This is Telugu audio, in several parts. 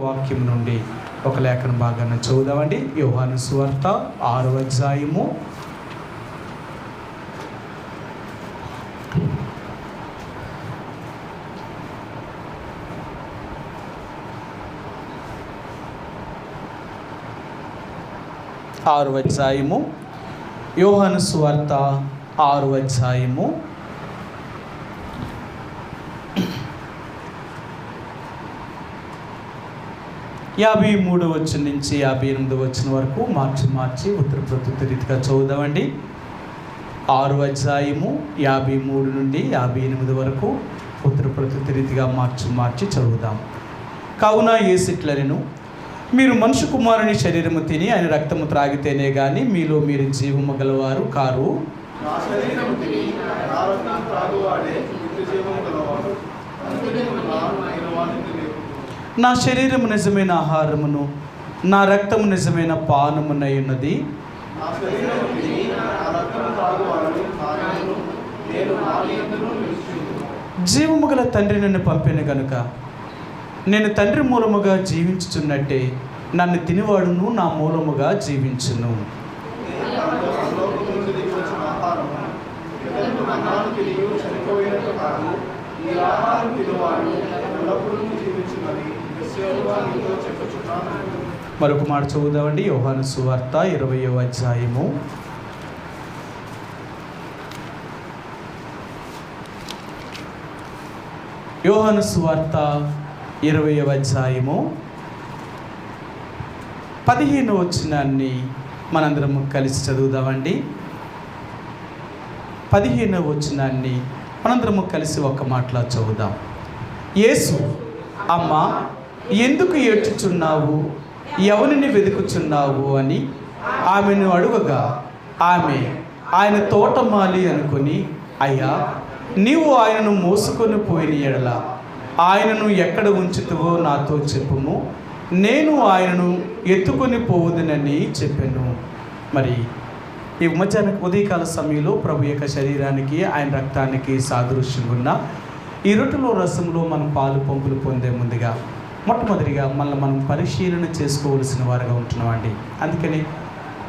వాక్యం నుండి ఒక లేఖన భాగాన్ని చదువుదామండి. యోహాను సువార్త 6వ అధ్యాయము 6వ అధ్యాయము యోహాను సువార్త 6వ అధ్యాయము 53వ వచనం నుంచి 58వ వచనం వరకు మార్చి ఉత్తర ప్రత్యుత్తర రీతిగా చదువుదామండి. 6వ అధ్యాయము 53 నుండి 58 వరకు ఉత్తర ప్రత్యుత్తర రీతిగా మార్చి చదువుదాం. కావున యేసిట్లనెను, మీరు మనుష్య కుమారుని శరీరము తిని ఆయన రక్తము త్రాగితేనే గాని మీలో మీరు జీవము గలవారు కారు. నా శరీరము నిజమైన ఆహారమును నా రక్తము నిజమైన పానమునై ఉన్నది. జీవము గల తండ్రి నన్ను పంపిన గనుక నేను తండ్రి మూలముగా జీవించుచున్నట్టే నన్ను తినివాడును నా మూలముగా జీవించును. మరొక మాట చదువుదామండి. యోహాను సువార్త 20వ అధ్యాయము 20వ అధ్యాయము 15వ వచనాన్ని మనందరం కలిసి చదువుదామండి. 15వ వచనాన్ని మనందరము కలిసి ఒక్క మాటలా చదువుదాం. యేసు, అమ్మా, ఎందుకు ఏడ్చుచున్నావు, ఎవరిని వెతుకుచున్నావు అని ఆమెను అడుగగా ఆమె ఆయన తోటమాలి అనుకుని, అయ్యా, నీవు ఆయనను మోసుకొని పోయిన ఎడల ఆయనను ఎక్కడ ఉంచుతావో నాతో చెప్పుము, నేను ఆయనను ఎత్తుకొని పోవుదనని చెప్పాను. మరి ఈ ఉదయకాల సమయంలో ప్రభు యొక్క శరీరానికి ఆయన రక్తానికి సాదృశ్యంగా ఉన్న ఈ రొట్టెలో రసంలో మనం పాలు పంపులు పొందే ముందుగా మొట్టమొదటిగా మనం పరిశీలన చేసుకోవలసిన వారుగా ఉంటున్నామండి. అందుకని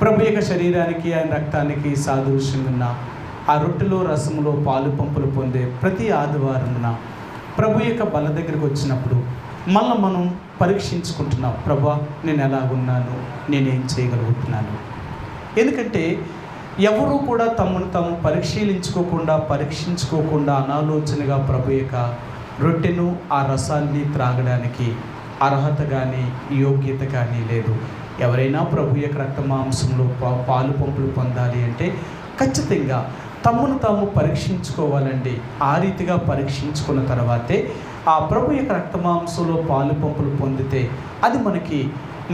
ప్రభు యొక్క శరీరానికి ఆయన రక్తానికి సాదృశ్యంగా ఉన్న ఆ రొట్టెలో రసంలో పాలు పంపులు పొందే ప్రతి ఆదివారమున ప్రభు యొక్క బల్ల దగ్గరికి వచ్చినప్పుడు మనం పరీక్షించుకుంటున్నాం. ప్రభు, నేను ఎలాగున్నాను, నేనేం చేయగలుగుతున్నాను. ఎందుకంటే ఎవరూ కూడా తమను తాము పరీక్షించుకోకుండా అనాలోచనగా ప్రభు యొక్క రొట్టెను ఆ రసాన్ని త్రాగడానికి అర్హత కానీ యోగ్యత కానీ లేదు. ఎవరైనా ప్రభు యొక్క రక్తమాంసంలో పాలు పంపులు పొందాలి అంటే ఖచ్చితంగా తమను తాము పరీక్షించుకోవాలండి. ఆ రీతిగా పరీక్షించుకున్న తర్వాతే ఆ ప్రభు యొక్క రక్తమాంసంలో పాలు పంపులు పొందితే అది మనకి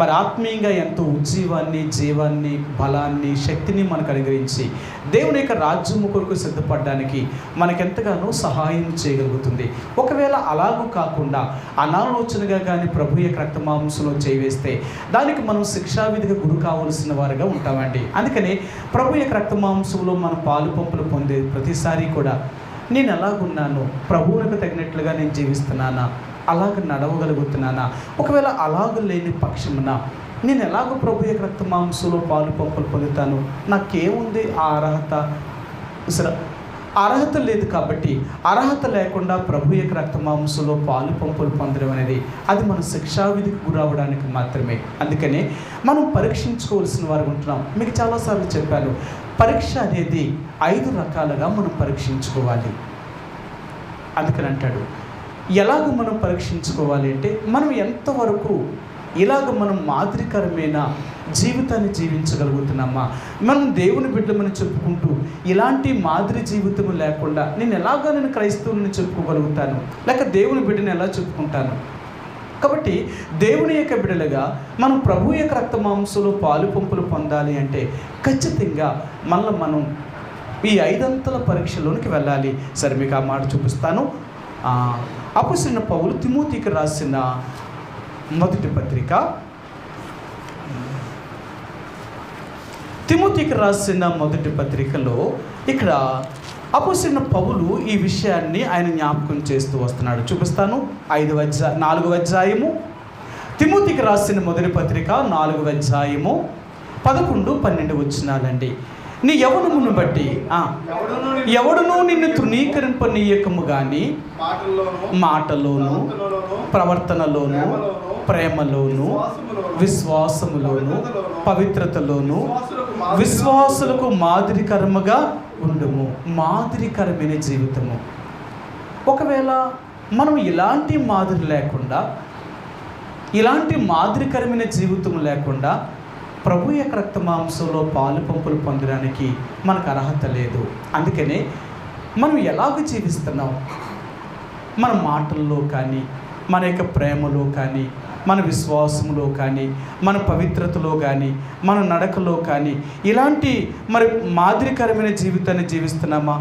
మరి ఆత్మీయంగా ఎంతో ఉజ్జీవాన్ని, జీవాన్ని, బలాన్ని, శక్తిని మనకు అనుగ్రహించి దేవుని యొక్క రాజ్యము కొరకు సిద్ధపడడానికి మనకెంతగానో సహాయం చేయగలుగుతుంది. ఒకవేళ అలాగూ కాకుండా అనాలోచనగా కానీ ప్రభు యొక్క రక్తమాంసంలో చేయివేస్తే దానికి మనం శిక్షావిధిగా గురి కావలసిన వారుగా ఉంటామండి. అందుకని ప్రభు యొక్క రక్తమాంసంలో మనం పాలు పంపులు పొందే ప్రతిసారి కూడా నేను ఎలాగున్నాను, ప్రభువులకు తగినట్లుగా నేను జీవిస్తున్నానా, అలాగ నడవగలుగుతున్నానా, ఒకవేళ అలాగ లేని పక్షమున నేను ఎలాగో ప్రభు యొక్క రక్తమాంసంలో పాలు పంపులు పొందుతాను, నాకేముంది ఆ అర్హత లేదు. కాబట్టి అర్హత లేకుండా ప్రభు యొక్క రక్తమాంసంలో పాలు పంపులు పొందడం అనేది అది మన శిక్షావిధికి గురవడానికి మాత్రమే. అందుకనే మనం పరీక్షించుకోవాల్సిన వారు ఉంటున్నాం. మీకు చాలాసార్లు చెప్పాను, పరీక్ష అనేది 5 రకాలుగా మనం పరీక్షించుకోవాలి. అందుకని అంటాడు, ఎలాగ మనం పరీక్షించుకోవాలి అంటే మనం ఎంతవరకు ఇలాగ మనం మాదిరికరమైన జీవితాన్ని జీవించగలుగుతున్నామా, మనం దేవుని బిడ్డమని చెప్పుకుంటూ ఇలాంటి మాదిరి జీవితం లేకుండా నేను క్రైస్తవుని చెప్పుకోగలుగుతాను, లేక దేవుని బిడ్డని ఎలా చెప్పుకుంటాను. కాబట్టి దేవుని యొక్క బిడ్డలుగా మనం ప్రభు యొక్క రక్తమాంసంలో పాలు పంపులు పొందాలి అంటే ఖచ్చితంగా మనం ఈ 5 అంతల పరీక్షలోనికి వెళ్ళాలి. సరే, మీకు ఆ మాట చూపిస్తాను. అపొస్తలుడైన పౌలు తిమోతికి రాసిన మొదటి పత్రిక, తిమోతికి రాసిన మొదటి పత్రికలో ఇక్కడ అపొస్తలుడైన పౌలు ఈ విషయాన్ని ఆయన జ్ఞాపకం చేస్తూ వస్తున్నాడు. చూపిస్తాను. 4వ అధ్యాయము తిమోతికి రాసిన మొదటి పత్రిక 4వ అధ్యాయము 11-12 వచనాలండి. నీ యవ్వనమును బట్టి ఎవడునూ నిన్ను తృణీకరింపనీయకము గాని మాటలోను, ప్రవర్తనలోను, ప్రేమలోను, విశ్వాసములోను, పవిత్రతలోను విశ్వాసులకు మాదిరికరముగా ఉండుము. మాదిరికరమైన జీవితము. ఒకవేళ మనం ఇలాంటి మాదిరి లేకుండా, ఇలాంటి మాదిరికరమైన జీవితం లేకుండా ప్రభు యొక్క రక్త మాంసంలో పాలు పంపులు పొందడానికి మనకు అర్హత లేదు. అందుకనే మనం ఎలాగ జీవిస్తున్నాం, మన మాటల్లో కానీ, మన యొక్క ప్రేమలో కానీ, మన విశ్వాసంలో కానీ, మన పవిత్రతలో కానీ, మన నడకలో కానీ ఇలాంటి మరి మాదిరికరమైన జీవితాన్ని జీవిస్తున్నామా?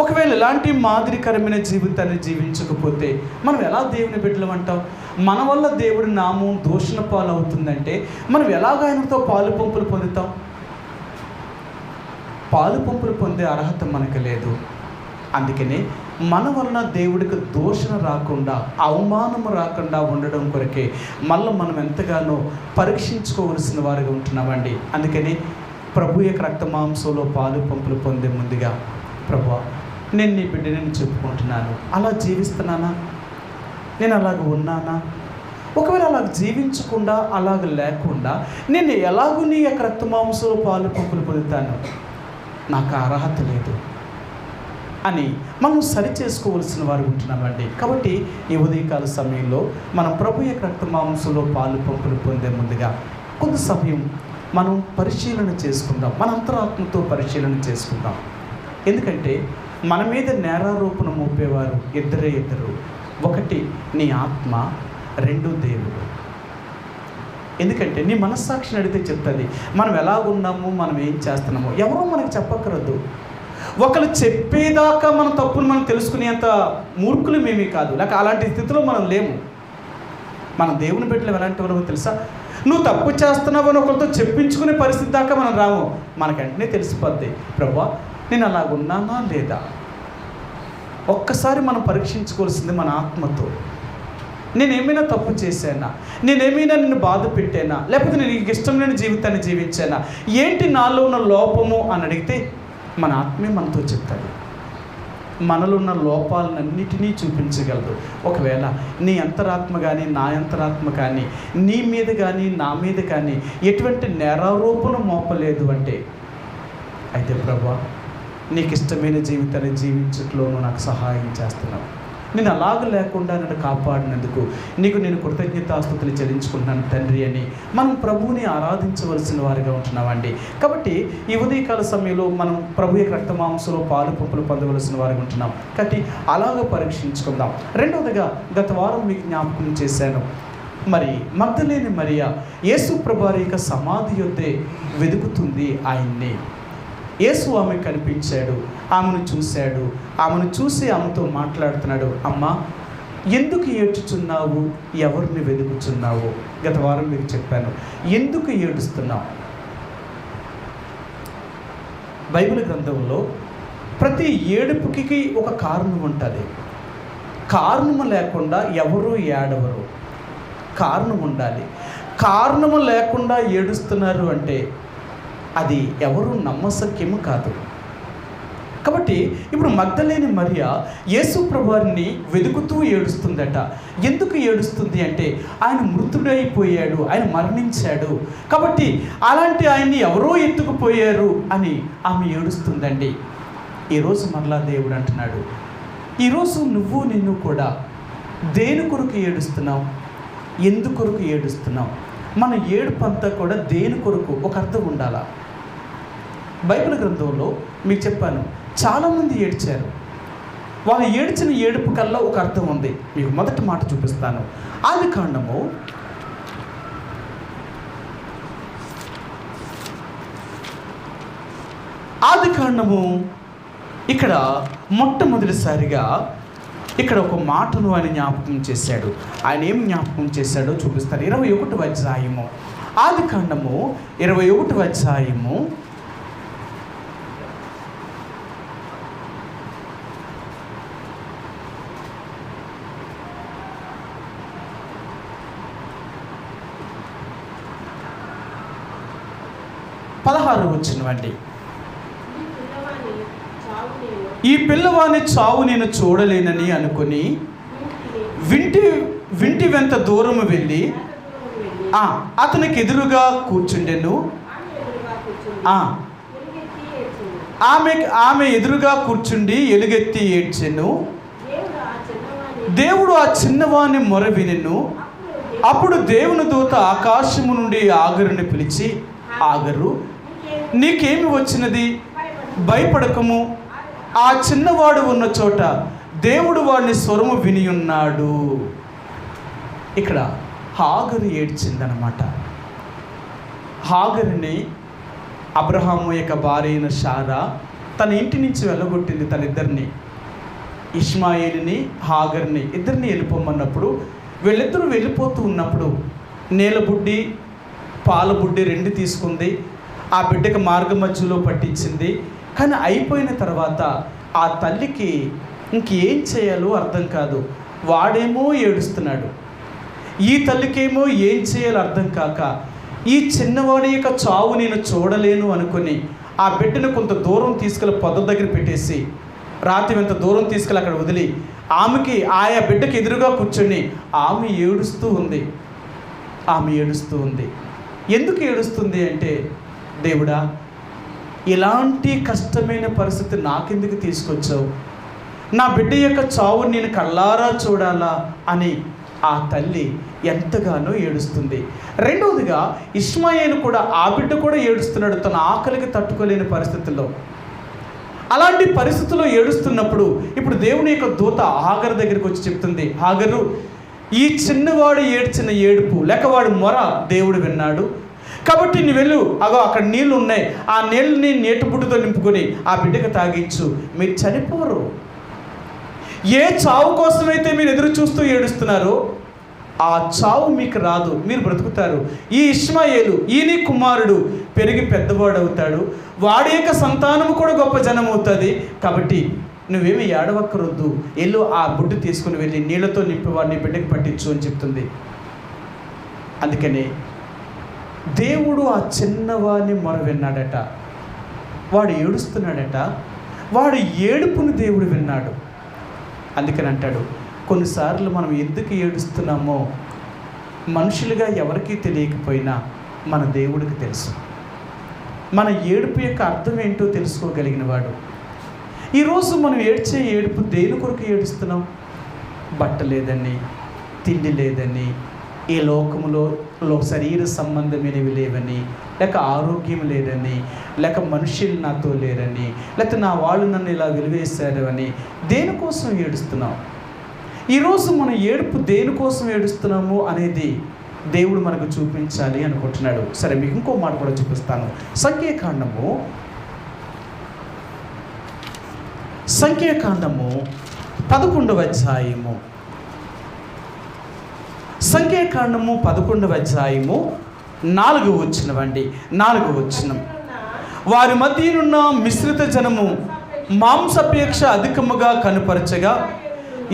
ఒకవేళ ఇలాంటి మాదిరికరమైన జీవితాన్ని జీవించకపోతే మనం ఎలా దేవుని బిడ్డలు అంటాం? మన వల్ల దేవుడి నామం దూషణ పాలు అవుతుందంటే మనం ఎలాగ ఆయనతో పాలు పంపులు పొందుతాం? పాలు పంపులు పొందే అర్హత మనకు లేదు. అందుకనే మన వలన దేవుడికి దూషణ రాకుండా, అవమానము రాకుండా ఉండడం కొరకే మళ్ళీ మనం ఎంతగానో పరీక్షించుకోవలసిన వారిగా ఉంటున్నామండి. అందుకని ప్రభు యొక్క రక్త మాంసంలో పాలు పంపులు పొందే ముందుగా, ప్రభువా నేను నీ బిడ్డని చెప్పుకుంటున్నాను, అలా జీవిస్తున్నానా, నేను అలాగ ఉన్నానా? ఒకవేళ అలాగ జీవించకుండా, అలాగ లేకుండా నేను ఎలాగూ నీ యొక్క రక్త మాంసంలో పాలు పంపులు పొందుతాను, నాకు అర్హత లేదు అని మనం సరి చేసుకోవలసిన వారు ఉంటున్నామండి. కాబట్టి ఈ ఉదయకాల సమయంలో మనం ప్రభు యొక్క రక్త మాంసంలో పాలు పంపులు పొందే ముందుగా కొంత సమయం మనం పరిశీలన చేసుకుందాం, మన అంతరాత్మతో పరిశీలన చేసుకుందాం. ఎందుకంటే మన మీద నేరారోపణ మోపేవారు ఇద్దరు. ఒకటి నీ ఆత్మ, రెండు దేవుడు. ఎందుకంటే నీ మనస్సాక్షిని అడిగితే చెప్తుంది మనం ఎలాగున్నాము, మనం ఏం చేస్తున్నామో. ఎవరో మనకు చెప్పక్కరద్దు. ఒకరు చెప్పేదాకా మన తప్పును మనం తెలుసుకునేంత మూర్ఖులు మేమీ కాదు, లేక అలాంటి స్థితిలో మనం లేము. మనం దేవుని బిడ్డలు ఎలాంటి వాళ్ళమో తెలుసా? నువ్వు తప్పు చేస్తున్నావు అని ఒకరితో చెప్పించుకునే పరిస్థితి దాకా మనం రాము. మనకు వెంటనే తెలిసిపోద్ది, ప్రభువా నేను అలాగున్నానా లేదా. ఒక్కసారి మనం పరీక్షించుకోవాల్సింది మన ఆత్మతో. నేనేమైనా తప్పు చేశానా, నేనేమైనా నిన్ను బాధ పెట్టానా, లేకపోతే నేను నీకు ఇష్టం లేని జీవితాన్ని జీవించానా, ఏంటి నాలో ఉన్న లోపము అని అడిగితే మన ఆత్మే మనతో చెప్తాడు. మనలో ఉన్న లోపాలన్నిటినీ చూపించగలదు. ఒకవేళ నీ అంతరాత్మ కానీ, నా అంతరాత్మ కానీ నీ మీద కానీ, నా మీద కానీ ఎటువంటి నేరారోపణ మోపలేదు అంటే, అయితే ప్రభువా నీకు ఇష్టమైన జీవితాన్ని జీవించట్లోనూ నాకు సహాయం చేస్తున్నావు, నేను అలాగ లేకుండా నన్ను కాపాడినందుకు నీకు నేను కృతజ్ఞతాస్తుతులు చెల్లించుకుంటున్నాను తండ్రి అని మనం ప్రభువుని ఆరాధించవలసిన వారిగా ఉంటున్నామండి. కాబట్టి ఈ ఉదయకాల సమయంలో మనం ప్రభు యొక్క రక్త మాంసంలో పాలు పంపులు పొందవలసిన వారిగా ఉంటున్నాం. కాబట్టి అలాగ పరీక్షించుకుందాం. రెండవదిగా గత వారం మీకు జ్ఞాపకం చేశాను, మరి మగ్దలేని మరియా యేసు ప్రభువారి యొక్క సమాధి యొద్దే వెతుకుతుంది ఆయన్ని. యేసు ఆమె కనిపించాడు, ఆమెను చూశాడు, ఆమెను చూసి ఆమెతో మాట్లాడుతున్నాడు. అమ్మా ఎందుకు ఏడ్చుచున్నావు, ఎవరిని వెతుకుచున్నావు? గత వారం మీకు చెప్పాను, ఎందుకు ఏడుస్తున్నావు? బైబిల్ గ్రంథంలో ప్రతి ఏడుపుకి ఒక కారణం ఉంటుంది. కారణము లేకుండా ఎవరు ఏడవరు, కారణం ఉండాలి. కారణము లేకుండా ఏడుస్తున్నారు అంటే అది ఎవరు నమ్మశక్యము కాదు. కాబట్టి ఇప్పుడు మగ్దలేని మరియా యేసు ప్రభువారిని వెతుకుతూ ఏడుస్తుందట. ఎందుకు ఏడుస్తుంది అంటే ఆయన మృతుడైపోయాడు, ఆయన మరణించాడు, కాబట్టి అలాంటి ఆయన్ని ఎవరో ఎత్తుకుపోయారు అని ఆమె ఏడుస్తుందండి. ఈరోజు మరలా దేవుడు అంటున్నాడు, ఈరోజు నువ్వు నిన్ను కూడా దేని కొరకు ఏడుస్తున్నావు, ఎందుకొరకు ఏడుస్తున్నావు? మన ఏడుపు అంతా కూడా దేని కొరకు ఒక అర్థం ఉండాలా. బైబిల్ గ్రంథంలో మీకు చెప్పాను, చాలామంది ఏడ్చారు. వాళ్ళు ఏడ్చిన ఏడుపు కల్లా ఒక అర్థం ఉంది. మీకు మొదటి మాట చూపిస్తాను. ఆది కాండము ఇక్కడ మొట్టమొదటిసారిగా ఇక్కడ ఒక మాటను ఆయన జ్ఞాపకం చేశాడు. ఆయన ఏం జ్ఞాపకం చేశాడో చూపిస్తాను. 21వ అధ్యాయము, ఆది కాండము 21వ అధ్యాయము 21 16 వచనం. ఈ పిల్లవాని చావు నేను చూడలేనని అనుకుని వింటి వెంత దూరము వెళ్ళి అతనికి ఎదురుగా కూర్చుండెను. ఆమె ఎదురుగా కూర్చుండి ఎలుగెత్తి ఏడ్చెను. దేవుడు ఆ చిన్నవాని మొర వినెను. అప్పుడు దేవుని దూత ఆకాశము నుండి ఆగరుని పిలిచి, ఆగరు, నీకేమి వచ్చినది? భయపడకము, ఆ చిన్నవాడు ఉన్న చోట దేవుడు వాడిని స్వరము విని ఉన్నాడు. ఇక్కడ హాగరు ఏడ్చిందనమాట. హాగరుని అబ్రహాము యొక్క భార్య అయిన శారా తన ఇంటి నుంచి వెళ్ళగొట్టింది. తన ఇద్దరిని, ఇష్మాయేలుని హాగర్ని ఇద్దరిని వెళ్ళిపోమన్నప్పుడు వీళ్ళిద్దరూ వెళ్ళిపోతూ ఉన్నప్పుడు నేలబుడ్డి పాలబుడ్డి 2 తీసుకుంది. ఆ బిడ్డకి మార్గ మధ్యలో పట్టించింది. కానీ అయిపోయిన తర్వాత ఆ తల్లికి ఇంకేం చేయాలో అర్థం కాదు. వాడేమో ఏడుస్తున్నాడు, ఈ తల్లికేమో ఏం చేయాలో అర్థం కాక ఈ చిన్నవాడి యొక్క చావు నేను చూడలేను అనుకుని ఆ బిడ్డను కొంత దూరం తీసుకెళ్ళి పొద దగ్గర పెట్టేసి రాత్రి ఎంత దూరం తీసుకెళ్ళి అక్కడ వదిలి ఆమెకి ఆయా బిడ్డకి ఎదురుగా కూర్చొని ఆమె ఏడుస్తూ ఉంది. ఎందుకు ఏడుస్తుంది అంటే, దేవుడా, ఇలాంటి కష్టమైన పరిస్థితి నాకెందుకు తీసుకొచ్చావు? నా బిడ్డ యొక్క చావు నేను కళ్ళారా చూడాలా అని ఆ తల్లి ఎంతగానో ఏడుస్తుంది. రెండవదిగా ఇష్మాయేలు కూడా, ఆ బిడ్డ కూడా ఏడుస్తున్నాడు తన ఆకలికి తట్టుకోలేని పరిస్థితుల్లో. అలాంటి పరిస్థితుల్లో ఏడుస్తున్నప్పుడు ఇప్పుడు దేవుని యొక్క దూత హాగరు దగ్గరికి వచ్చి చెప్తుంది, హాగరు, ఈ చిన్నవాడు ఏడ్చిన ఏడుపు లేక వాడు మొర దేవుడు విన్నాడు. కాబట్టి నువ్వు వెళ్ళు, అక్కడ నీళ్ళు ఉన్నాయి, ఆ నీళ్ళని నీటి బుడ్డుతో నింపుకొని ఆ బిడ్డకు తాగించు. మీరు చనిపోరు. ఏ చావు కోసమైతే మీరు ఎదురు చూస్తూ ఏడుస్తున్నారో ఆ చావు మీకు రాదు, మీరు బ్రతుకుతారు. ఈ ఇష్మాయేలు, ఈయన కుమారుడు పెరిగి పెద్దవాడు అవుతాడు, వాడి యొక్క సంతానము కూడా గొప్ప జనం అవుతుంది. కాబట్టి నువ్వేమి ఏడవక్కరొద్దు, ఎల్లు ఆ బుడ్డు తీసుకుని వెళ్ళి నీళ్ళతో నింపి వాడిని బిడ్డకి పట్టించు అని చెప్తుంది. అందుకనే దేవుడు ఆ చిన్నవాడిని మొర విన్నాడట. వాడు ఏడుస్తున్నాడట, వాడు ఏడుపును దేవుడు విన్నాడు. అందుకని అంటాడు, కొన్నిసార్లు మనం ఎందుకు ఏడుస్తున్నామో మనుషులుగా ఎవరికీ తెలియకపోయినా మన దేవుడికి తెలుసు. మన ఏడుపు యొక్క అర్థం ఏంటో తెలుసుకోగలిగిన వాడు. ఈరోజు మనం ఏడ్చే ఏడుపు దేని కొరకు ఏడుస్తున్నాం? బట్ట లేదని, తిండి లేదని, ఈ లోకములో శరీర సంబంధమైనవి లేవని, లేక ఆరోగ్యం లేదని, లేక మనుషులు నాతో లేరని, లేకపోతే నా వాళ్ళు నన్ను ఇలా వెలివేశారు అని దేనికోసం ఏడుస్తున్నాం? ఈరోజు మన ఏడుపు దేనికోసం ఏడుస్తున్నాము అనేది దేవుడు మనకు చూపించాలి అనుకుంటున్నాడు. సరే, మీకు ఇంకో మాట కూడా చూపిస్తాను. సంఖ్యాకాండము 11వ అధ్యాయము. సంఖ్యాకాండము 11వ అధ్యాయము 4వ వచనం. వారి మధ్యనున్న మిశ్రిత జనము మాంసాపేక్ష అధికముగా కనుపరచగా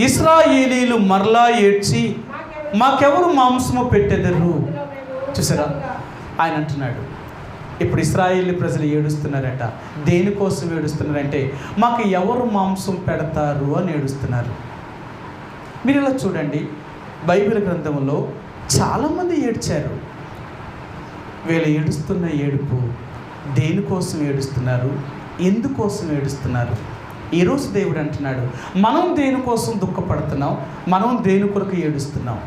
ఇశ్రాయేలీలు మరలా ఏడ్చి, మాకెవరు మాంసము పెట్టెదరు? చూసారా, ఆయన అంటున్నాడు, ఇప్పుడు ఇశ్రాయేలీ ప్రజలు ఏడుస్తున్నారట. దేనికోసం ఏడుస్తున్నారంటే, మాకు ఎవరు మాంసం పెడతారు అని ఏడుస్తున్నారు. మీరు ఇలా చూడండి, బైబిల్ గ్రంథంలో చాలామంది ఏడ్చారు. వీళ్ళు ఏడుస్తున్న ఏడుపు దేనికోసం ఏడుస్తున్నారు, ఎందుకోసం ఏడుస్తున్నారు? ఈరోజు దేవుడు అంటున్నాడు, మనం దేనికోసం దుఃఖపడుతున్నాం, మనం దేని కొరకు ఏడుస్తున్నాం?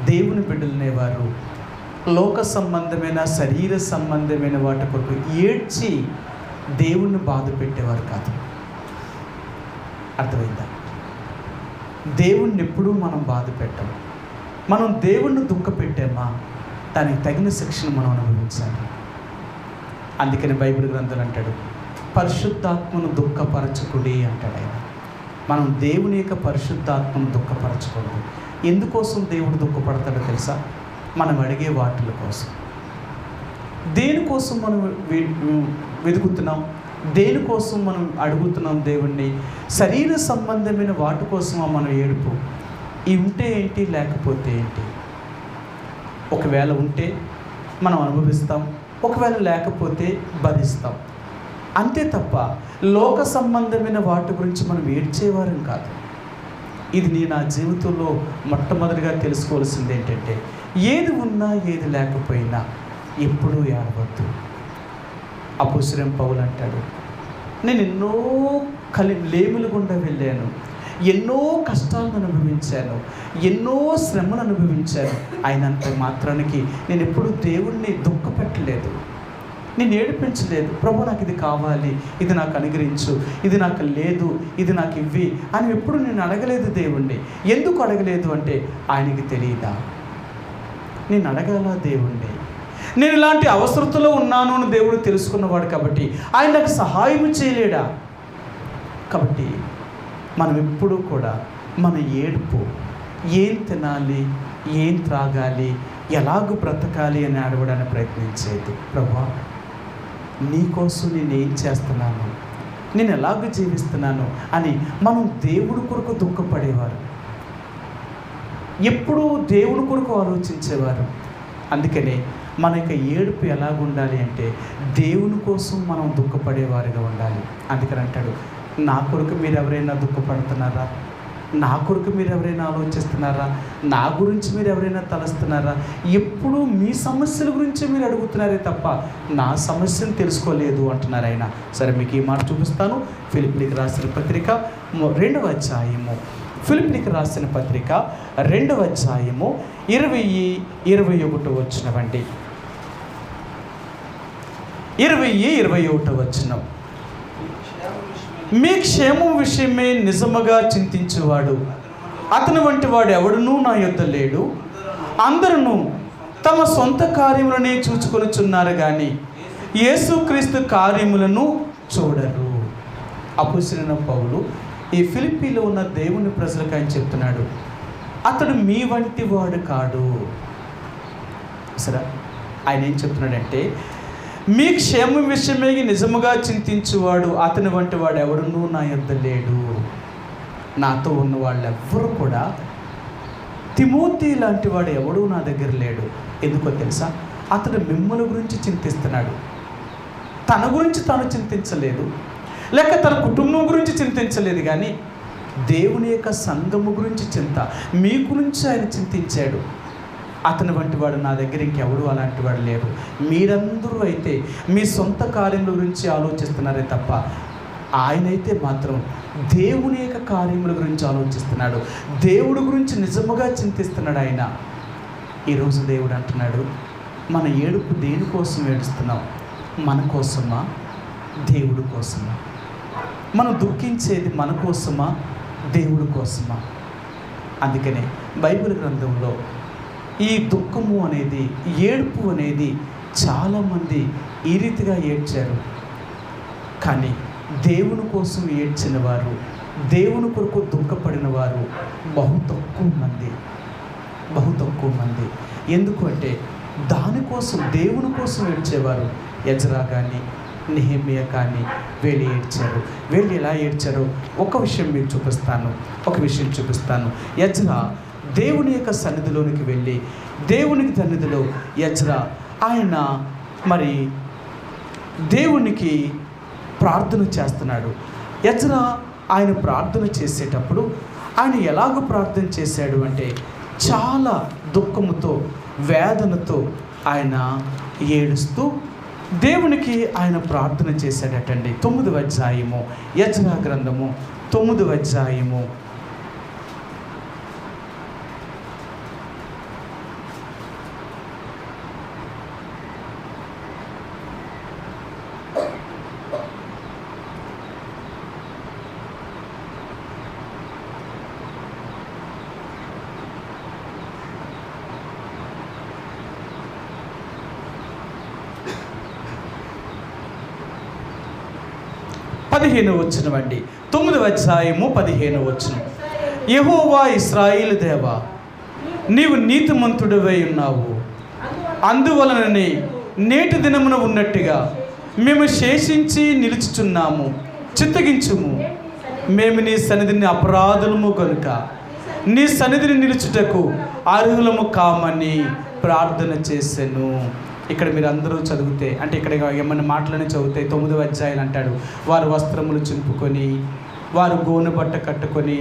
దేవుని బిడ్డలనేవారు లోక సంబంధమైన శరీర సంబంధమైన వాటి కొరకు ఏడ్చి దేవుణ్ణి బాధ పెట్టేవారు కాదు. అర్థమైందా? దేవుణ్ణి ఎప్పుడూ మనం బాధ పెట్టాము. మనం దేవుణ్ణి దుఃఖ పెట్టామా, దానికి తగిన శిక్షను మనం అనుభవించాలి. అందుకని బైబిల్ గ్రంథాలు అంటాడు, పరిశుద్ధాత్మను దుఃఖపరచకుడి అంటాడు ఆయన. మనం దేవుని యొక్క పరిశుద్ధాత్మను దుఃఖపరచకూడదు. ఎందుకోసం దేవుడు దుఃఖపడతాడో తెలుసా? మనం అడిగే వాటిల కోసం. దేనికోసం మనం వెతుకుతున్నాం, దేనికోసం మనం అడుగుతున్నాం దేవుణ్ణి? శరీర సంబంధమైన వాటి కోసమా మనం ఏడుపు? ఇవి ఉంటే ఏంటి, లేకపోతే ఏంటి? ఒకవేళ ఉంటే మనం అనుభవిస్తాం, ఒకవేళ లేకపోతే భరిస్తాం, అంతే తప్ప లోక సంబంధమైన వాటి గురించి మనం ఏడ్చేవారం కాదు. ఇది నా జీవితంలో మొట్టమొదటిగా తెలుసుకోవాల్సింది ఏంటంటే, ఏది ఉన్నా ఏది లేకపోయినా ఎప్పుడూ ఏడవద్దు. అపోస్తలుడైన పౌలు అంటాడు, నేను ఎన్నో లేముల గుండా వెళ్ళాను, ఎన్నో కష్టాలను అనుభవించాను, ఎన్నో శ్రమను అనుభవించాను, అయినంత మాత్రానికి నేను ఎప్పుడు దేవుణ్ణి దుఃఖపెట్టలేదు, నేను ఏడిపించలేదు. ప్రభు నాకు ఇది కావాలి, ఇది నాకు అనుగ్రహించు, ఇది నాకు లేదు, ఇది నాకు ఇవ్వి అని ఎప్పుడు నేను అడగలేదు దేవుణ్ణి. ఎందుకు అడగలేదు అంటే ఆయనకి తెలియదా? నేను అడగాల దేవుణ్ణి. నేను ఇలాంటి అవసరతలో ఉన్నాను అని దేవుడు తెలుసుకున్నవాడు కాబట్టి ఆయన నాకు సహాయం చేయలేడా? కాబట్టి మనం ఎప్పుడూ కూడా మన ఏడుపు ఏం తినాలి, ఏం త్రాగాలి, ఎలాగూ బ్రతకాలి అని అడగడానికి ప్రయత్నించేది. ప్రభా, నీకోసం నేను ఏం చేస్తున్నాను, నేను ఎలాగ జీవిస్తున్నాను అని మనం దేవుడి కొరకు దుఃఖపడేవారు, ఎప్పుడూ దేవుడి కొరకు ఆలోచించేవారు. అందుకనే మన యొక్క ఏడుపు ఎలాగుండాలి అంటే దేవుని కోసం మనం దుఃఖపడేవారుగా ఉండాలి. అందుకని అంటాడు, నా కొరకు మీరు ఎవరైనా దుఃఖపడుతున్నారా? నా కొరకు మీరు ఎవరైనా ఆలోచిస్తున్నారా? నా గురించి మీరు ఎవరైనా తలస్తున్నారా? ఎప్పుడూ మీ సమస్యల గురించి మీరు అడుగుతున్నారే తప్ప నా సమస్యను తెలుసుకోలేదు అంటున్నారు ఆయన. సరే, మీకు ఈ మాట చూపిస్తాను. ఫిలిప్పీలకు రాసిన పత్రిక 2వ అధ్యాయము, ఫిలిప్పీలకు రాసిన పత్రిక 2వ అధ్యాయము 20-21 వచనమండి. 20-21 వచనం. మీ క్షేమం విషయమే నిజముగా చింతించేవాడు అతని వంటి వాడు ఎవడునూ నా యొద్ద లేడు. అందరూ తమ సొంత కార్యములనే చూచుకొనుచున్నారు కానీ యేసుక్రీస్తు కార్యములను చూడరు. అపోస్తలుడైన పౌలు ఈ ఫిలిప్పీలో ఉన్న దేవుని ప్రజలకు ఆయన చెప్తున్నాడు, అతడు మీ వంటి వాడు కాడు. సరే, ఆయన ఏం చెప్తున్నాడంటే, మీ క్షేమం విషయమే నిజముగా చింతించువాడు అతని వంటి వాడు ఎవడునూ నా యొద్ద లేడు. నాతో ఉన్న వాళ్ళు ఎవ్వరూ కూడా, తిమోతి లాంటి వాడు ఎవడూ నా దగ్గర లేడు. ఎందుకో తెలుసా? అతడు మిమ్మల్ని గురించి చింతిస్తున్నాడు, తన గురించి తాను చింతించలేదు, లేక తన కుటుంబం గురించి చింతించలేదు, కానీ దేవుని యొక్క సంఘము గురించి చింత, మీ గురించి ఆయన చింతించాడు. అతని వంటి వాడు నా దగ్గర ఇంకెవడు అలాంటి వాడు లేరు. మీరందరూ అయితే మీ సొంత కార్యముల గురించి ఆలోచిస్తున్నారే తప్ప ఆయనైతే మాత్రం దేవుని యొక్క కార్యముల గురించి ఆలోచిస్తున్నాడు, దేవుడి గురించి నిజముగా చింతిస్తున్నాడు ఆయన. ఈరోజు దేవుడు అంటున్నాడు, మన ఏడుపు దేనికోసం ఏడుస్తున్నాం? మన కోసమా, దేవుడి కోసమా? మనం దుఃఖించేది మన కోసమా, దేవుడి కోసమా? అందుకనే బైబిల్ గ్రంథంలో ఈ దుఃఖము అనేది, ఏడుపు అనేది చాలామంది ఈ రీతిగా ఏడ్చారు. కానీ దేవుని కోసం ఏడ్చిన వారు, దేవుని కొరకు దుఃఖపడిన వారు బహు తక్కువ మంది. ఎందుకు అంటే దానికోసం, దేవుని కోసం ఏడ్చేవారు ఎజ్రా కానీ నెహెమ్యా కానీ వీళ్ళు ఏడ్చారు. వీళ్ళు ఎలా ఏడ్చారో ఒక విషయం చూపిస్తాను. ఎజ్రా దేవుని యొక్క సన్నిధిలోనికి వెళ్ళి, దేవునికి సన్నిధిలో ఎజ్రా ఆయన మరి దేవునికి ప్రార్థన చేస్తున్నాడు. ఎజ్రా ఆయన ప్రార్థన చేసేటప్పుడు ఆయన ఎలాగ ప్రార్థన చేశాడు అంటే చాలా దుఃఖముతో, వేదనతో ఆయన ఏడుస్తూ దేవునికి ఆయన ప్రార్థన చేశాడటండి. 9వ అధ్యాయము, ఎజ్రా గ్రంథము 9వ అధ్యాయము 15వ వచనం అండి. 9వ అధ్యాయము 15వ వచనం. యెహోవా ఇశ్రాయేలు దేవా, నీవు నీతిమంతుడివై ఉన్నావు, అందువలననే నేటి దినమున ఉన్నట్టుగా మేము శేషించి నిలుచుచున్నాము. చిత్తగించుము, మేము నీ సన్నిధిని అపరాధులము కనుక నీ సన్నిధిని నిలుచుటకు అర్హులము కామని ప్రార్థన చేశాను. ఇక్కడ మీరు అందరూ చదివితే, అంటే ఇక్కడ ఏమన్నా మాటలని చదివితే 9వ అధ్యాయం అంటాడు, వారు వస్త్రములు చింపుకొని, వారు గోనె బట్ట కట్టుకొని,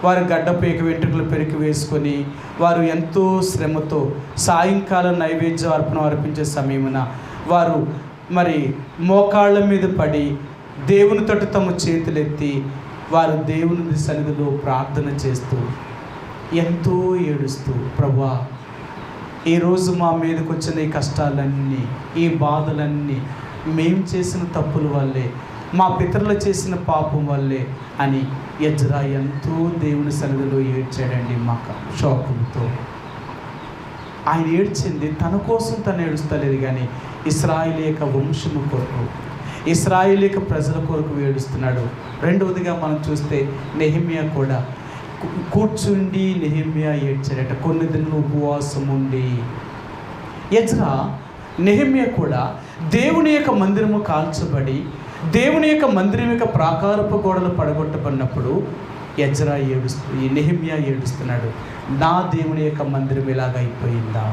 వారు గడ్డపేక వెంట్రుకలు పెరికి వేసుకొని, వారు ఎంతో శ్రమతో సాయంకాలం నైవేద్య అర్పణ అర్పించే సమయమున వారు మరి మోకాళ్ళ మీద పడి దేవుని తోటి తమ చేతులెత్తి వారు దేవుని సన్నిధిలో ప్రార్థన చేస్తూ ఎంతో ఏడుస్తూ, ప్రభువా ఈరోజు మా మీదకి వచ్చిన ఈ కష్టాలన్నీ, ఈ బాధలన్నీ మేము చేసిన తప్పుల వల్లే, మా పితరులు చేసిన పాపం వల్లే అని ఎజ్రా ఎంతో దేవుని సన్నిధిలో ఏడ్చాడండి. మాకు శోకంతో ఆయన ఏడ్చింది తన కోసం తను ఏడుస్తలేదు, కానీ ఇశ్రాయేలు వంశము కొరకు, ఇశ్రాయేలు ప్రజల కొరకు ఏడుస్తున్నాడు. రెండవదిగా మనం చూస్తే నెహెమ్యా కూడా కూర్చుండి నెహెమ్యా ఏడ్చాడట, కొన్ని దినాలు ఉపవాసం ఉండి. ఎజ్రా నెహెమ్యా కూడా దేవుని యొక్క మందిరము కాల్చబడి, దేవుని యొక్క మందిరం యొక్క ప్రాకారపు గోడలు పడగొట్టబడినప్పుడు ఎజ్రా నెహెమ్యా ఏడుస్తున్నాడు, నా దేవుని యొక్క మందిరం ఇలాగైపోయిందా,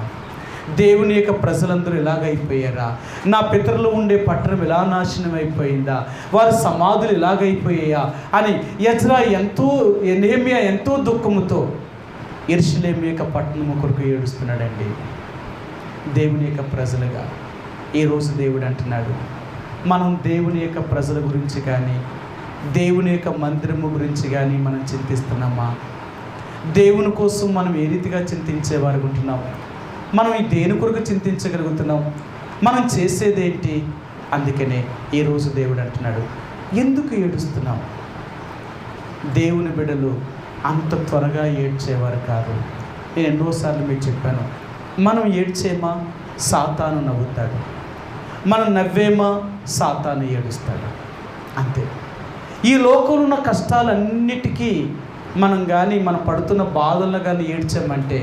దేవుని యొక్క ప్రజలందరూ ఇలాగైపోయారా, నా పితరులు ఉండే పట్టణం ఇలా నాశనం అయిపోయిందా, వారి సమాధులు ఇలాగైపోయాయా అని నెహెమ్యా ఎంతో దుఃఖముతో యెరూషలేము యొక్క పట్టణము కొరకు ఏడుస్తున్నాడండి. దేవుని యొక్క ప్రజలుగా ఈరోజు దేవుడు అంటున్నాడు, మనం దేవుని యొక్క ప్రజల గురించి కానీ, దేవుని యొక్క మందిరము గురించి కానీ మనం చింతిస్తున్నామా? దేవుని కోసం మనం ఏ రీతిగా చింతించేవారు ఉంటున్నాం? మనం ఈ దేని కొరకు చింతించగలుగుతున్నాం? మనం చేసేదేంటి? అందుకనే ఈరోజు దేవుడు అంటున్నాడు, ఎందుకు ఏడుస్తున్నాం? దేవుని బిడ్డలు అంత త్వరగా ఏడ్చేవారు కాదు. నేను ఎన్నోసార్లు మీకు చెప్పాను, మనం ఏడ్చేమా సాతాను నవ్వుతాడు, మనం నవ్వేమా సాతాను ఏడుస్తాడు. అంతే. ఈ లోకంలో ఉన్న కష్టాలన్నిటికీ మనం పడుతున్న బాధలను కానీ ఏడ్చామంటే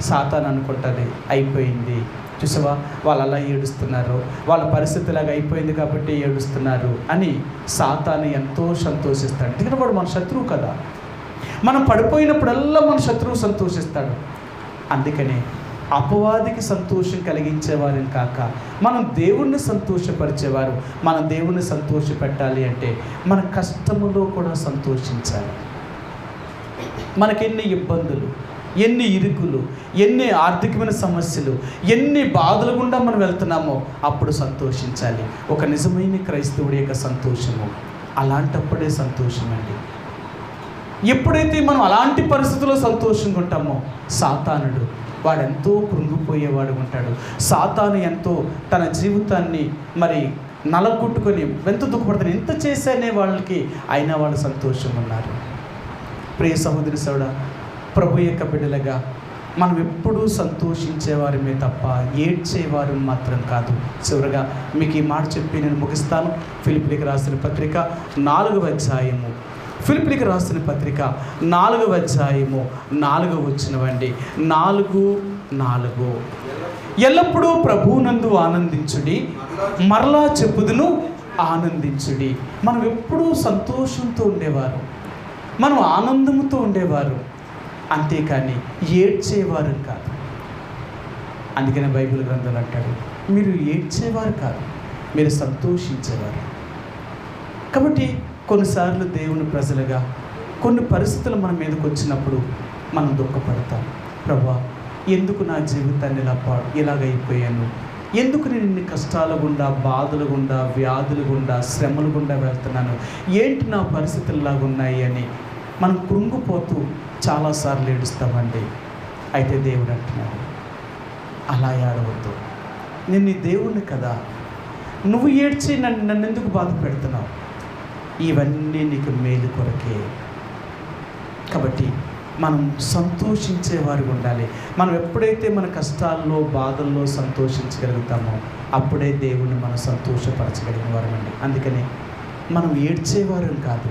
సాతాను అనుకుంటుంది అయిపోయింది, చూసావా వాళ్ళు అలా ఏడుస్తున్నారు, వాళ్ళ పరిస్థితి ఇలాగ అయిపోయింది కాబట్టి ఏడుస్తున్నారు అని సాతాను ఎంతో సంతోషిస్తాడు. ఎందుకంటే వాడు మన శత్రువు కదా, మనం పడిపోయినప్పుడల్లా మన శత్రువు సంతోషిస్తాడు. అందుకనే అపవాదికి సంతోషం కలిగించేవారిని కాక మనం దేవుణ్ణి సంతోషపరిచేవారు, మన దేవుణ్ణి సంతోషపెట్టాలి అంటే మన కష్టములో కూడా సంతోషించాలి. మనకెన్ని ఇబ్బందులు, ఎన్ని ఇరుకులు, ఎన్ని ఆర్థికమైన సమస్యలు, ఎన్ని బాధలు గుండా మనం వెళ్తున్నామో అప్పుడు సంతోషించాలి. ఒక నిజమైన క్రైస్తవుడి యొక్క సంతోషము అలాంటప్పుడే సంతోషం అండి. ఎప్పుడైతే మనం అలాంటి పరిస్థితుల్లో సంతోషంగా ఉంటామో సాతానుడు వాడెంతో కృంగిపోయేవాడు ఉంటాడు. సాతాను ఎంతో తన జీవితాన్ని మరి నలగొట్టుకొని ఎంతో దుఃఖపడతాడు. ఎంత చేశానే వాళ్ళకి అయినా వాళ్ళు సంతోషంగా ఉన్నారు. ప్రియ సహోదరి సోదరుడా, ప్రభు యొక్క బిడ్డలుగా మనం ఎప్పుడూ సంతోషించేవారమే తప్ప ఏడ్చేవారు మాత్రం కాదు. చివరగా మీకు ఈ మాట చెప్పి నేను ముగిస్తాను. ఫిలిప్పీలకు రాసిన పత్రిక 4వ అధ్యాయము, ఫిలిప్పీలకు రాసిన పత్రిక 4వ అధ్యాయము 4వ వచనమండి. 4:4 ఎల్లప్పుడూ ప్రభువునందు ఆనందించుడి, మరలా చెప్పుదును ఆనందించుడి. మనం ఎప్పుడూ సంతోషంతో ఉండేవారు, మనం ఆనందంతో ఉండేవారు, అంతేకాని ఏడ్చేవారు కాదు. అందుకనే బైబిల్ గ్రంథాలు అంటాడు, మీరు ఏడ్చేవారు కాదు, మీరు సంతోషించేవారు. కాబట్టి కొన్నిసార్లు దేవుని ప్రజలుగా కొన్ని పరిస్థితులు మన మీదకి వచ్చినప్పుడు మనం దుఃఖపడతాం. ప్రభువా, ఎందుకు నా జీవితాన్ని ఇలాగైపోయాను, ఎందుకు నేను ఇన్ని కష్టాల గుండా, బాధల గుండా, వ్యాధుల గుండా, శ్రమల గుండా వెళ్తున్నాను, ఏంటి నా పరిస్థితులు ఇలాగున్నాయి అని మనం కృంగిపోతూ చాలాసార్లు ఏడుస్తామండి. అయితే దేవుడు అంటున్నాడు, అలా ఏడవద్దు, నేను నీ దేవుణ్ణి కదా, నువ్వు ఏడ్చి నన్ను ఎందుకు బాధ పెడుతున్నావు? ఇవన్నీ నీకు మేలు కొరకే. కాబట్టి మనం సంతోషించేవారు ఉండాలి. మనం ఎప్పుడైతే మన కష్టాల్లో, బాధల్లో సంతోషించగలుగుతామో అప్పుడే దేవుణ్ణి మనం సంతోషపరచగలిగిన వారు అండి. అందుకని మనం ఏడ్చేవారు కాదు,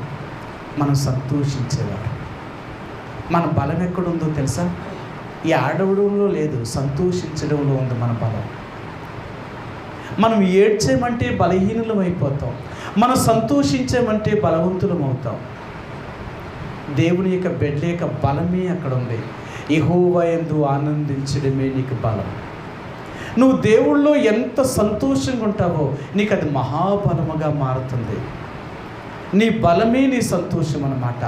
మనం సంతోషించేవారు. మన బలం ఎక్కడుందో తెలుసా? ఈ ఆడవడంలో లేదు, సంతోషించడంలో ఉంది మన బలం. మనం ఏడ్చేమంటే బలహీనులం అయిపోతాం, మనం సంతోషించామంటే బలవంతులం అవుతాం. దేవుని యొక్క బిడ్డ యొక్క బలమే అక్కడ ఉంది. యెహోవా యందు ఆనందించడమే నీకు బలం. నువ్వు దేవుళ్ళో ఎంత సంతోషంగా ఉంటావో నీకు అది మహాబలముగా మారుతుంది. నీ బలమే నీ సంతోషం అన్నమాట.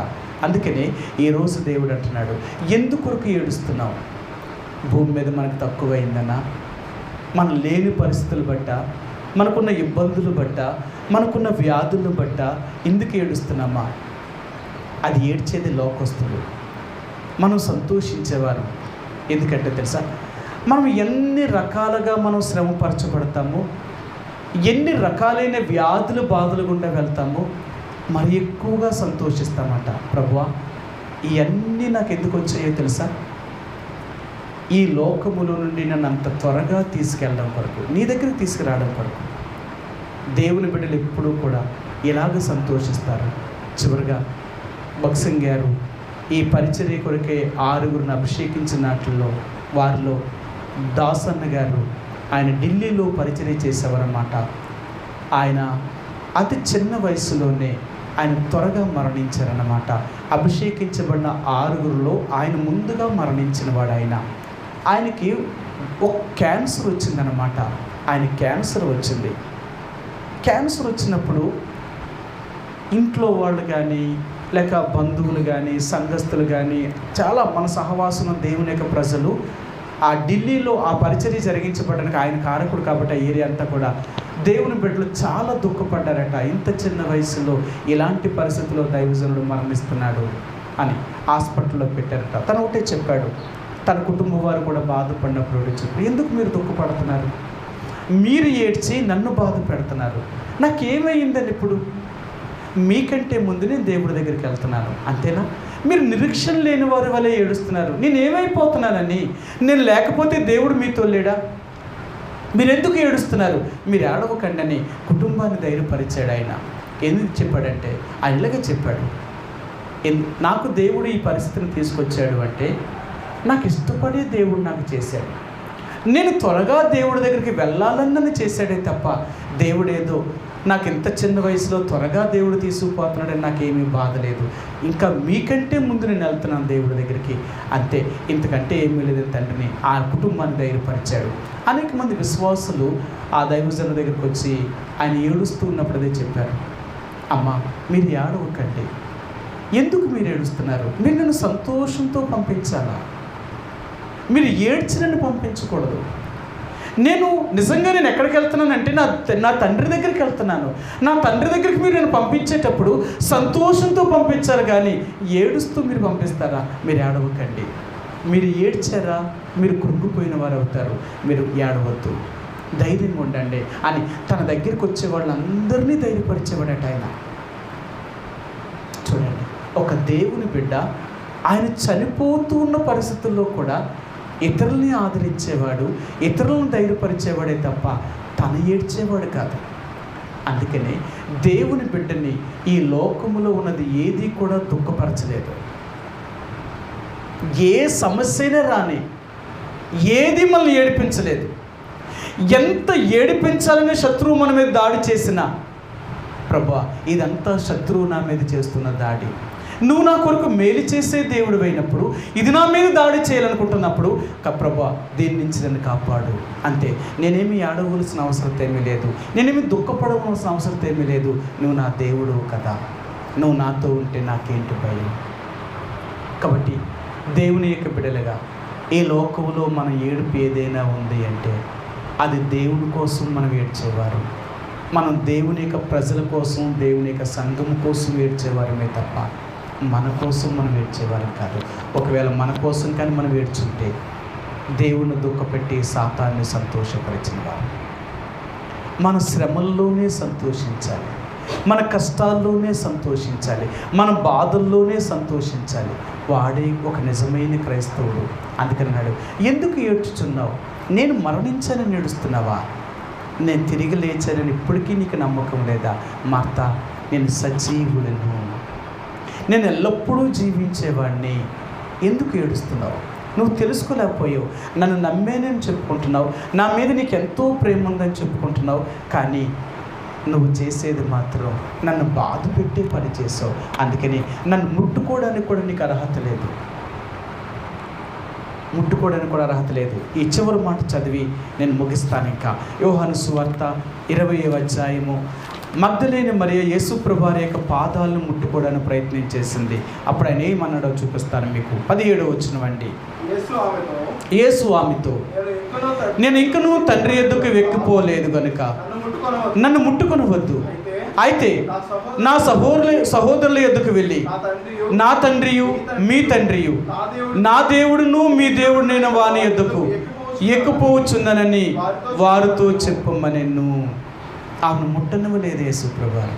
అందుకనే ఈరోజు దేవుడు అంటున్నాడు, ఎందుకొరకు ఏడుస్తున్నావు? భూమి మీద మనకు తక్కువైందనా, మనం లేని పరిస్థితులు బట్ట, మనకున్న ఇబ్బందులు బట్ట, మనకున్న వ్యాధులను బట్ట ఎందుకు ఏడుస్తున్నామా? అది ఏడ్చేది లోకస్తులు, మనం సంతోషించేవారు. ఎందుకంటే తెలుసా, మనం ఎన్ని రకాలుగా మనం శ్రమపరచబడతామో, ఎన్ని రకాలైన వ్యాధులు బాధలు గుండా వెళ్తామో మరి ఎక్కువగా సంతోషిస్తామట. ప్రభువా, ఇవన్నీ నాకు ఎందుకు వచ్చాయో తెలుసా? ఈ లోకములో నుండి నన్ను అంత త్వరగా తీసుకెళ్ళడం కొరకు, నీ దగ్గరికి తీసుకురావడం కొరకు. దేవుని బిడ్డలు ఎప్పుడూ కూడా ఇలాగ సంతోషిస్తారు. చివరిగా భక్సింగ్ గారు ఈ పరిచర్య కొరకే 6గురిని అభిషేకించినట్లో వారిలో దాసన్న గారు, ఆయన ఢిల్లీలో పరిచర్య చేసేవారన్నమాట. ఆయన అతి చిన్న వయసులోనే ఆయన త్వరగా మరణించారన్నమాట. అభిషేకించబడిన 6గురిలో ఆయన ముందుగా మరణించిన వాడు. ఆయనకి ఒక క్యాన్సర్ వచ్చిందన్నమాట. ఆయన క్యాన్సర్ వచ్చింది. క్యాన్సర్ వచ్చినప్పుడు ఇంట్లో వాళ్ళు కానీ లేక బంధువులు కానీ సంఘస్థులు కానీ చాలా మన సహవాసం దేవుని యొక్క ప్రజలు ఆ ఢిల్లీలో ఆ పరిచర్య జరిగించబడడానికి ఆయన కారకుడు కాబట్టి ఆ ఏరియా అంతా కూడా దేవుని బిడ్డలు చాలా దుఃఖపడ్డారట. ఇంత చిన్న వయసులో ఇలాంటి పరిస్థితుల్లో దైవజనుడు మరణిస్తున్నాడు అని హాస్పిటల్లో పెట్టారట. తను ఒకటే చెప్పాడు, తన కుటుంబం వారు కూడా బాధపడినప్పుడు చెప్పి, ఎందుకు మీరు దుఃఖపడుతున్నారు? మీరు ఏడ్చి నన్ను బాధ పెడుతున్నారు. నాకేమైందని ఇప్పుడు మీకంటే ముందు నేను దేవుడి దగ్గరికి వెళ్తున్నాను, అంతేనా? మీరు నిరీక్షణ లేని వారి వల్లే ఏడుస్తున్నారు. నేను ఏమైపోతున్నానని, నేను లేకపోతే దేవుడు మీతో లేడా? మీరు ఎందుకు ఏడుస్తున్నారు? మీరు ఏడవకండి అని కుటుంబాన్ని ధైర్యపరిచాడు ఆయన. ఎందుకు చెప్పాడంటే, ఆయన ఇలాగే చెప్పాడు, నాకు దేవుడు ఈ పరిస్థితిని తీసుకొచ్చాడు అంటే నాకు ఇష్టపడే దేవుడు నాకు చేశాడు. నేను త్వరగా దేవుడి దగ్గరికి వెళ్ళాలని చేశాడే తప్ప దేవుడేదో నాకు ఇంత చిన్న వయసులో త్వరగా దేవుడు తీసుకుపోతున్నాడని నాకేమీ బాధ లేదు. ఇంకా మీకంటే ముందు నేను వెళ్తున్నాను దేవుడి దగ్గరికి, అంతే, ఇంతకంటే ఏమీ లేదు తండ్రిని ఆ కుటుంబాన్ని ధైర్యపరిచాడు. అనేక మంది విశ్వాసులు ఆ దైవజనుల దగ్గరికి వచ్చి ఆయన ఏడుస్తూ ఉన్నప్పుడు అదే చెప్పారు, అమ్మ మీరు ఏడవకండి, ఎందుకు మీరు ఏడుస్తున్నారు? మీరు నన్ను సంతోషంతో పంపించాలా, మీరు ఏడ్చినని పంపించకూడదు. నేను నిజంగా నేను ఎక్కడికి వెళ్తున్నానంటే నా తండ్రి దగ్గరికి వెళ్తున్నాను. నా తండ్రి దగ్గరికి మీరు నేను పంపించేటప్పుడు సంతోషంతో పంపించారు, కానీ ఏడుస్తూ మీరు పంపిస్తారా? మీరు ఏడవకండి. మీరు ఏడ్చారా మీరు కృంగిపోయిన వారు అవుతారు. మీరు ఏడవద్దు, ధైర్యంగా ఉండండి అని తన దగ్గరికి వచ్చే వాళ్ళందరినీ ధైర్యపరిచేవాడట ఆయన. చూడండి, ఒక దేవుని బిడ్డ ఆయన చనిపోతూ ఉన్న పరిస్థితుల్లో కూడా ఇతరుల్ని ఆదరించేవాడు, ఇతరులను ధైర్యపరిచేవాడే తప్ప తను ఏడ్చేవాడు కాదు. అందుకనే దేవుని బిడ్డని ఈ లోకములో ఉన్నది ఏది కూడా దుఃఖపరచలేదు. ఏ సమస్యనే రాని ఏది మనల్ని ఏడిపించలేదు. ఎంత ఏడిపించాలనే శత్రువు మన మీద దాడి చేసినా, ప్రభువా ఇదంతా శత్రువు నా మీద చేస్తున్న దాడి, నువ్వు నా కొరకు మేలు చేసే దేవుడు అయినప్పుడు ఇది నా మీద దాడి చేయాలనుకుంటున్నప్పుడు ప్రభువా దీని నుంచి నన్ను కాపాడు, అంతే. నేనేమి ఏడవలసిన అవసరం ఏమీ లేదు, నేనేమి దుఃఖపడవలసిన అవసరం ఏమీ లేదు. నువ్వు నా దేవుడు కదా, నువ్వు నాతో ఉంటే నాకేంటి భయం? కాబట్టి దేవుని యొక్క బిడ్డలుగా ఈ లోకంలో మన ఏడుపు ఏదైనా ఉంది అంటే అది దేవుని కోసం మనం ఏడ్చేవారు. మనం దేవుని యొక్క ప్రజల కోసం, దేవుని యొక్క సంఘం కోసం ఏడ్చేవారమే తప్ప మన కోసం మనం ఏడ్చేవారం కాదు. ఒకవేళ మన కోసం కానీ మనం ఏడ్చుంటే దేవుని దుఃఖపెట్టి సాతాన్ని సంతోషపరిచిన వారు. మన శ్రమల్లోనే సంతోషించాలి, మన కష్టాల్లోనే సంతోషించాలి, మన బాధల్లోనే సంతోషించాలి. వాడే ఒక నిజమైన క్రైస్తవుడు. అందుకన్నాడు, ఎందుకు ఏడ్చుచున్నావు? నేను మరణించానని ఏడుస్తున్నావా? నేను తిరిగి లేచానని ఇప్పటికీ నీకు నమ్మకం లేదా? మార్తా, నేను సజీవులను, నేను ఎల్లప్పుడూ జీవించేవాడిని, ఎందుకు ఏడుస్తున్నావు? నువ్వు తెలుసుకోలేకపోయావు. నన్ను నమ్మేనని చెప్పుకుంటున్నావు, నా మీద నీకు ఎంతో ప్రేమ ఉందని చెప్పుకుంటున్నావు, కానీ నువ్వు చేసేది మాత్రం నన్ను బాధ పెట్టే పని చేసావు. అందుకని నన్ను ముట్టుకోవడానికి కూడా నీకు అర్హత లేదు. ముట్టుకోవడానికి కూడా అర్హత లేదు. ఈ చివరి మాట చదివి నేను ముగిస్తాను. ఇంకా యోహాను సువార్త 20వ అధ్యాయము, మగ్దలేని మరియ యేసు ప్రభువారి యొక్క పాదాలను ముట్టుకోవడానికి ప్రయత్నం చేసింది. అప్పుడు ఆయన ఏమన్నాడో చూపిస్తాను మీకు. 17వ వచనమండి. యేసు ఆమెతో, నేను ఇంకనూ తండ్రి యొద్దకు వెక్కిపోలేదు గనుక నన్ను ముట్టుకొనవద్దు. అయితే నా సహోదరుల యొద్దకు వెళ్ళి నా తండ్రియు మీ తండ్రియు, నా దేవుడును మీ దేవుడినైన వాని యొద్దకు ఎక్కిపోవచ్చుందనని వారితో చెప్పమనెను. ఆమెను ముట్టనివ్వలేదు యేసు ప్రభువారు.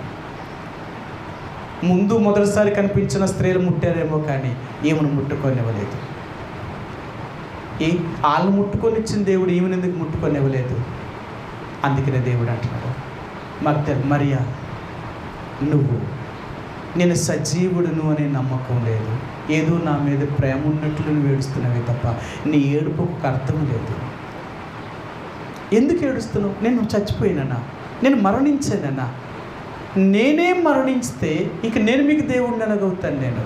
ముందు మొదటిసారి కనిపించిన స్త్రీలు ముట్టారేమో కానీ ఈమెను ముట్టుకొనివ్వలేదు. వాళ్ళు ముట్టుకొనిచ్చిన దేవుడు ఈమెను ఎందుకు ముట్టుకొనివ్వలేదు? అందుకనే దేవుడు అంటున్నాడు, మరియా, నువ్వు నేను సజీవుడును అనే నమ్మకం లేదు, ఏదో నా మీద ప్రేమ ఉన్నట్లు నువ్వు ఏడుస్తున్నావే తప్ప నీ ఏడుపుకు అర్థం లేదు. ఎందుకు ఏడుస్తున్నావు? నేను చచ్చిపోయినానా? నేను మరణించానన్నా? నేనే మరణిస్తే ఇక నేను మీకు దేవుడిని ఎలాగవుతాను? నేను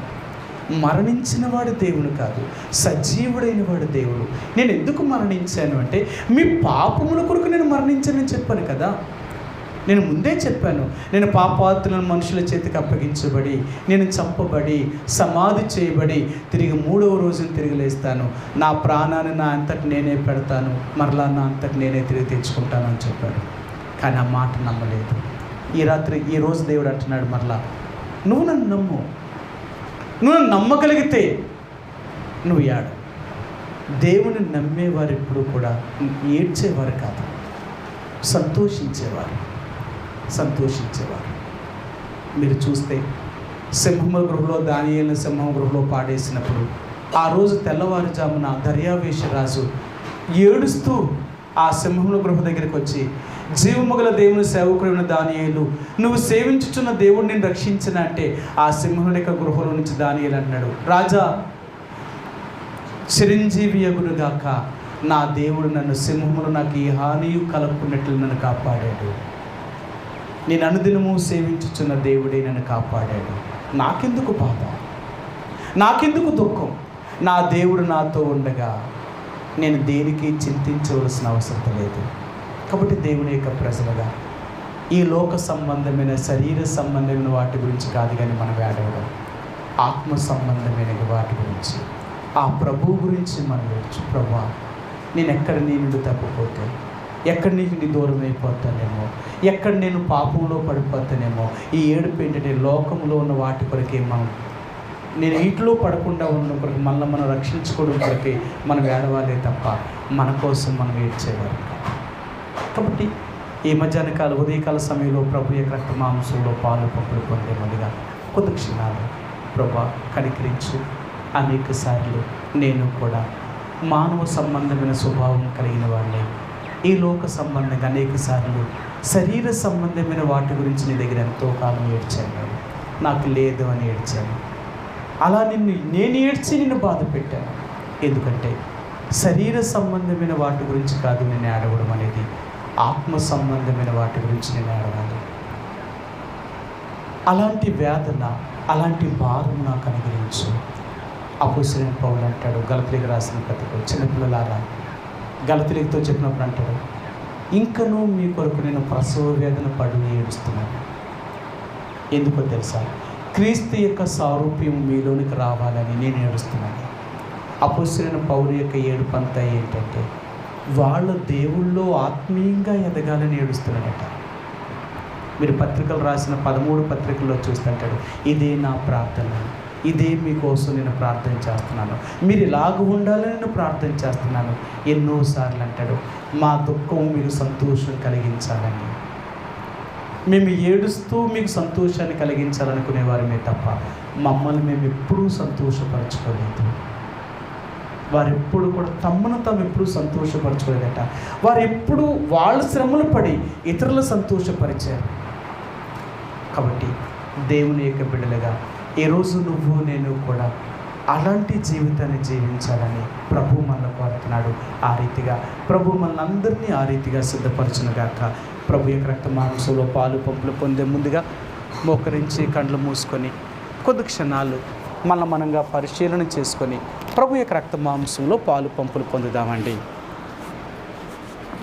మరణించిన వాడు దేవుడు కాదు, సజీవుడైన వాడు దేవుడు. నేను ఎందుకు మరణించాను అంటే మీ పాపముల కొరకు నేను మరణించానని చెప్పాను కదా. నేను ముందే చెప్పాను, నేను పాపాత్రులను మనుషుల చేతికి అప్పగించబడి, నేను చంపబడి, సమాధి చేయబడి తిరిగి 3వ రోజున తిరిగి లేస్తాను, నా ప్రాణాన్ని నా అంతటి నేనే పెడతాను, మరలా నా అంతటి నేనే తిరిగి తెచ్చుకుంటాను అని చెప్పాడు. కానీ ఆ మాట నమ్మలేదు. ఈ రోజు దేవుడు అంటున్నాడు మరలా, నువ్వు నన్ను నమ్ము, నువ్వు నమ్మగలిగితే నువ్వు ఏడు. దేవుని నమ్మేవారు ఎప్పుడు కూడా ఏడ్చేవారు కాదు, సంతోషించేవారు. మీరు చూస్తే సింహముల గృహలో దానియేలును సింహం గృహలో పాడేసినప్పుడు ఆ రోజు తెల్లవారుజామున దర్యావేష రాజు ఏడుస్తూ ఆ సింహముల గృహ దగ్గరికి వచ్చి, జీవముగల దేవుని సేవకుడైన దానియేలు, నువ్వు సేవించుచున్న దేవుడు నేను రక్షించిన అంటే ఆ సింహముల యొక్క గృహలో నుంచి దానియేలు అన్నాడు, రాజా చిరంజీవి యగునుగాక, నా దేవుడు నన్ను సింహములు నాకు ఈ హానియు కలగకున్నట్లు నన్ను కాపాడాడు. నేను అనుదినము సేవించుచున్న దేవుడే నన్ను కాపాడాడు. నాకెందుకు బాధ, నాకెందుకు దుఃఖం? నా దేవుడు నాతో ఉండగా నేను దేనికి చింతించవలసిన అవసరం లేదు. కాబట్టి దేవుని యొక్క ప్రజలుగా ఈ లోక సంబంధమైన శరీర సంబంధమైన వాటి గురించి కాదు కానీ మనం ఏడవడం, ఆత్మ సంబంధమైన వాటి గురించి, ఆ ప్రభువు గురించి మనం ఏడ్చు. ప్రభువా, నేను ఎక్కడ నీ నుండి తప్పిపోతే, ఎక్కడ నీకు దూరం అయిపోతానేమో, ఎక్కడ నేను పాపంలో పడిపోతానేమో. ఈ ఏడుపు ఏంటంటే లోకంలో ఉన్న వాటి కొరకే నేను ఇంట్లో పడకుండా ఉన్న కొరకు మనం రక్షించుకోవడం కొరకే మనం ఏడవాలే తప్ప మన కోసం మనం ఏడ్చేవారు. కాబట్టి ఈ మధ్యాహ్నకాల ఉదయకాల సమయంలో ప్రభు యొక్క రక్త మాంసంలో పాలు పంపులు పొందే ముందుగా కొద్ది క్షణాలు ప్రభు కనికరించు. అనేక సార్లు నేను కూడా మానవ సంబంధమైన స్వభావం కలిగిన వాడిని, ఈ లోక సంబంధంగా అనేక సార్లు శరీర సంబంధమైన వాటి గురించి నీ దగ్గర ఎంతో కాలం ఏడ్చాను, నాకు లేదు అని ఏడ్చాను. అలా నేను ఏడ్చి నిన్ను బాధ పెట్టాను. ఎందుకంటే శరీర సంబంధమైన వాటి గురించి కాదు నేను ఏడవడం అనేది, ఆత్మ సంబంధమైన వాటి గురించి నేను ఏడవాలి. అలాంటి వేదన, అలాంటి భారం నాకు అనుగ్రహించు. అపోస్తలుడైన పౌలు అంటాడు గలతీయులకు రాసిన పత్రికలో, చిన్నపిల్లలారా, గలతీయులతో చెప్పినప్పుడు అంటాడు, ఇంకనూ మీ కొరకు నేను ప్రసవ వేదన పడి ఏడుస్తున్నాను. ఎందుకో తెలుసా? క్రీస్తు యొక్క సారూప్యం మీలోనికి రావాలని నేను ఏడుస్తున్నాను. అపోస్తలుడైన పౌలు యొక్క ఏడుపంతా ఏంటంటే వాళ్ళ దేవుళ్ళో ఆత్మీయంగా ఎదగాలని ఏడుస్తున్నాడట. మీరు పత్రికలు రాసిన 13 పత్రికల్లో చూస్తుంటాడు, ఇదే నా ప్రార్థన, ఇదే మీకోసం నేను ప్రార్థన చేస్తున్నాను, మీరు ఇలాగ ఉండాలని నేను ప్రార్థన చేస్తున్నాను. ఎన్నోసార్లు అంటాడు, మా దుఃఖం మీకు సంతోషం కలిగించాలని. మేము ఏడుస్తూ మీకు సంతోషాన్ని కలిగించాలనుకునేవారమే తప్ప మమ్మల్ని మేము ఎప్పుడూ సంతోషపరచుకోలేదు. వారు ఎప్పుడు కూడా తమను తాము ఎప్పుడూ సంతోషపరచుకోలేదట. వారు ఎప్పుడు వాళ్ళ శ్రమలు పడి ఇతరులు సంతోషపరిచారు. కాబట్టి దేవుని యొక్క బిడ్డలుగా ఈరోజు నువ్వు నేను కూడా అలాంటి జీవితాన్ని జీవించాలని ప్రభు మనల్ని కోరుతున్నాడు. ఆ రీతిగా ప్రభు మనల్ని అందరినీ ఆ రీతిగా సిద్ధపరచునుగాక. ప్రభు యొక్క రక్త మాంసంలో పాలు పంపులు పొందే ముందుగా మోకరించి కళ్ళు మూసుకొని కొద్ది క్షణాలు మనంగా పరిశీలన చేసుకొని ప్రభు యొక్క రక్త మాంసంలో పాలు పంపులు పొందుదామండి.